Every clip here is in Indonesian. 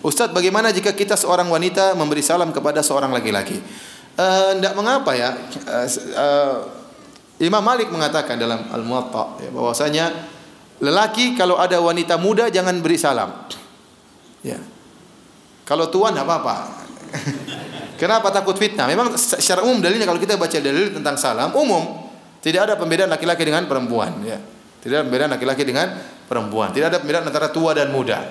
Ustaz, bagaimana jika kita seorang wanita memberi salam kepada seorang laki-laki? Tidak mengapa ya. Imam Malik mengatakan dalam Al-Muwatta ya, bahwasanya lelaki kalau ada wanita muda jangan beri salam. Ya. Kalau tua tidak apa-apa. Kenapa takut fitnah? Memang secara umum dalilnya kalau kita baca dalil tentang salam umum, tidak ada pembedaan laki-laki dengan perempuan. Ya. Tidak ada pembedaan laki-laki dengan perempuan. Tidak ada pembedaan antara tua dan muda.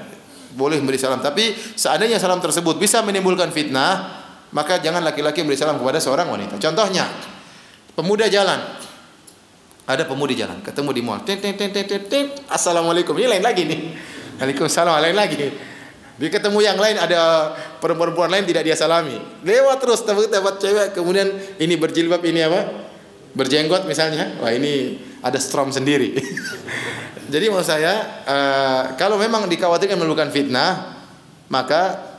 Boleh memberi salam. Tapi seandainya salam tersebut bisa menimbulkan fitnah, maka jangan laki-laki memberi salam kepada seorang wanita. Contohnya, pemuda jalan. Ada pemudi jalan, ketemu di mall. Assalamualaikum. Ini lain lagi nih. Waalaikumsalam, lain lagi. Dia ketemu yang lain, ada perempuan lain tidak dia salami. Lewat terus, dapat cewek, kemudian ini berjilbab, ini apa? Berjenggot misalnya. Wah, ini ada strom sendiri. Jadi maksud saya, kalau memang dikhawatirkan menimbulkan fitnah, maka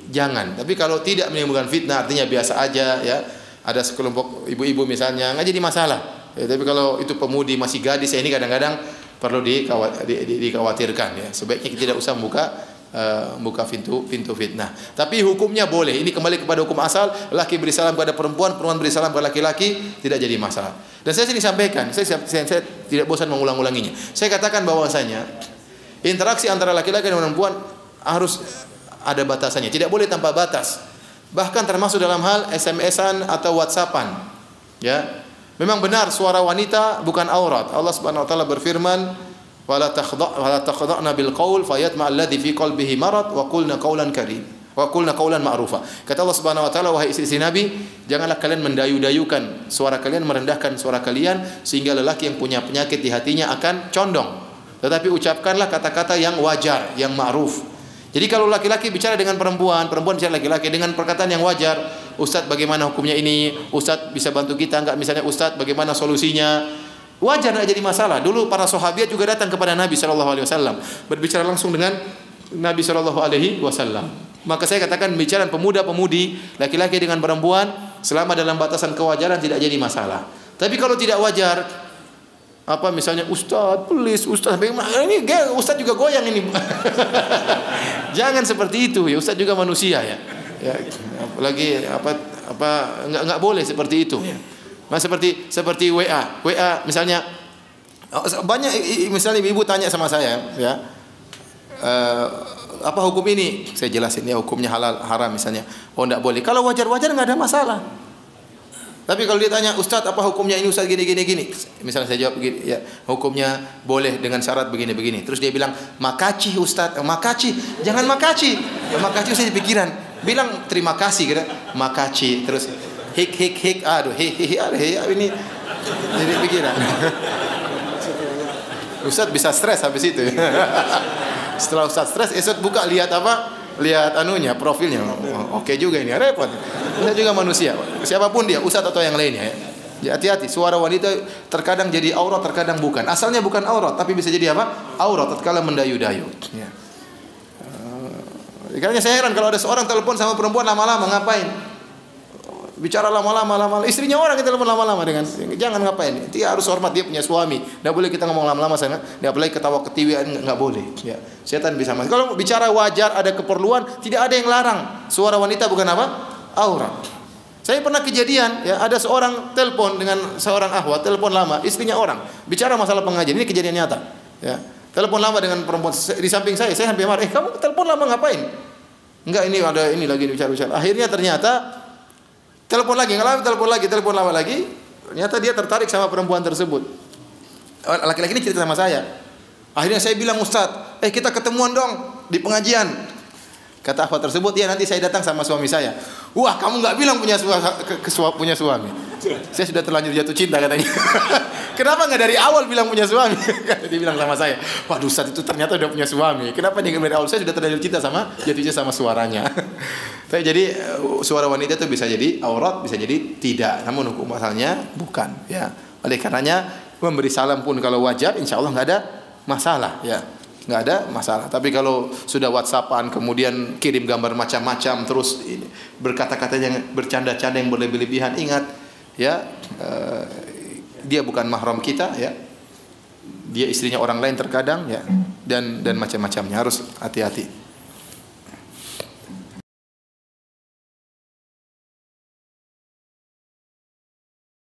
jangan. Tapi kalau tidak menimbulkan fitnah, artinya biasa aja ya. Ada sekelompok ibu-ibu misalnya, nggak jadi masalah. Ya, tapi kalau itu pemudi masih gadis, ini kadang-kadang perlu dikhawatirkan ya. Sebaiknya kita tidak usah buka pintu fitnah. Tapi hukumnya boleh. Ini kembali kepada hukum asal. Laki beri salam kepada perempuan, perempuan beri salam kepada laki-laki, tidak jadi masalah. Dan saya sini sampaikan, saya tidak bosan mengulang-ulanginya. Saya katakan bahwasanya interaksi antara laki-laki dan perempuan harus ada batasannya. Tidak boleh tanpa batas. Bahkan termasuk dalam hal SMS-an atau WhatsApp-an. Ya. Memang benar suara wanita bukan aurat. Allah Subhanahu wa taala berfirman, "Wala takhda'na bil qaul fayatma alladhi fi qalbihi marad wa qulna qawlan karim wa qulna qawlan ma'rufa." Kata Allah Subhanahu wa taala, wahai istri Nabi, janganlah kalian mendayu-dayukan suara kalian, merendahkan suara kalian sehingga lelaki yang punya penyakit di hatinya akan condong. Tetapi ucapkanlah kata-kata yang wajar, yang ma'ruf. Jadi kalau laki-laki bicara dengan perempuan, perempuan bicara laki-laki dengan perkataan yang wajar, Ustaz bagaimana hukumnya ini? Ustaz bisa bantu kita enggak? Misalnya Ustaz bagaimana solusinya? Wajar, tidak jadi masalah. Dulu para sahabat juga datang kepada Nabi SAW, berbicara langsung dengan Nabi SAW. Maka saya katakan bicara pemuda-pemudi, laki-laki dengan perempuan, selama dalam batasan kewajaran tidak jadi masalah. Tapi kalau tidak wajar, apa misalnya Ustaz, please Ustaz, ini Ustaz juga goyang ini. Jangan seperti itu ya, Ustaz juga manusia ya. Ya, apalagi enggak boleh seperti itu. Nah, seperti WA misalnya banyak misalnya ibu tanya sama saya ya. Apa hukum ini? Saya jelasin ya hukumnya halal haram misalnya. Oh enggak boleh. Kalau wajar-wajar enggak ada masalah. Tapi kalau dia tanya, Ustaz apa hukumnya ini Ustaz gini. Misalnya saya jawab begini, ya, hukumnya boleh dengan syarat begini. Terus dia bilang, "Makaci Ustaz." Makaci, jangan makaci. Ya makaci saya di pikiran. Bilang terima kasih kira, makaci. Terus hik. Aduh, ini jadi pikiran. Ustaz bisa stres habis itu. Setelah Ustaz stres, Ustaz buka lihat apa? Lihat anunya, profilnya. Oke juga ini, repot. Kita juga manusia. Siapapun dia, ustaz atau yang lainnya ya. Ya, hati-hati, suara wanita terkadang jadi aurat, terkadang bukan. Asalnya bukan aurat, tapi bisa jadi apa? Aurat tatkala mendayu-dayu. Ya. Karena saya heran kalau ada seorang telepon sama perempuan lama-lama ngapain? Bicara lama-lama, istrinya orang kita telepon lama-lama dengan jangan ngapain. Dia harus hormat, dia punya suami. Enggak boleh kita ngomong lama-lama sana. Enggak boleh ketawa-ketiwi, enggak boleh. Ya. Setan bisa masuk. Kalau bicara wajar ada keperluan, tidak ada yang larang. Suara wanita bukan apa? Aurat. Saya pernah kejadian ya, ada seorang telepon dengan seorang akhwat, telepon lama, istrinya orang. Bicara masalah pengajian, ini kejadian nyata. Ya. Telepon lama dengan perempuan di samping saya sampai marah. Kamu telepon lama ngapain? Enggak, ini ada ini lagi bicara. Akhirnya ternyata telepon lagi, telepon lama lagi. Ternyata dia tertarik sama perempuan tersebut. Laki-laki ini cerita sama saya. Akhirnya saya bilang, Ustaz, kita ketemuan dong di pengajian. Kata akhwat tersebut, ya nanti saya datang sama suami saya. Wah, kamu nggak bilang punya suami. Saya sudah terlanjur jatuh cinta katanya. Kenapa nggak dari awal bilang punya suami? Dia bilang sama saya, waduh Ustaz itu ternyata udah punya suami. Kenapa dia dari awal? Saya sudah terlanjur cinta sama jatuhnya sama suaranya. Jadi suara wanita itu bisa jadi aurat, bisa jadi tidak. Namun hukum asalnya bukan. Ya. Oleh karenanya memberi salam pun kalau wajar, insya Allah nggak ada masalah. Ya. Nggak ada masalah. Tapi kalau sudah WhatsAppan kemudian kirim gambar macam-macam terus berkata-kata yang bercanda-canda yang berlebihan, ingat ya dia bukan mahram kita ya. Dia istrinya orang lain terkadang ya dan macam-macamnya, harus hati-hati.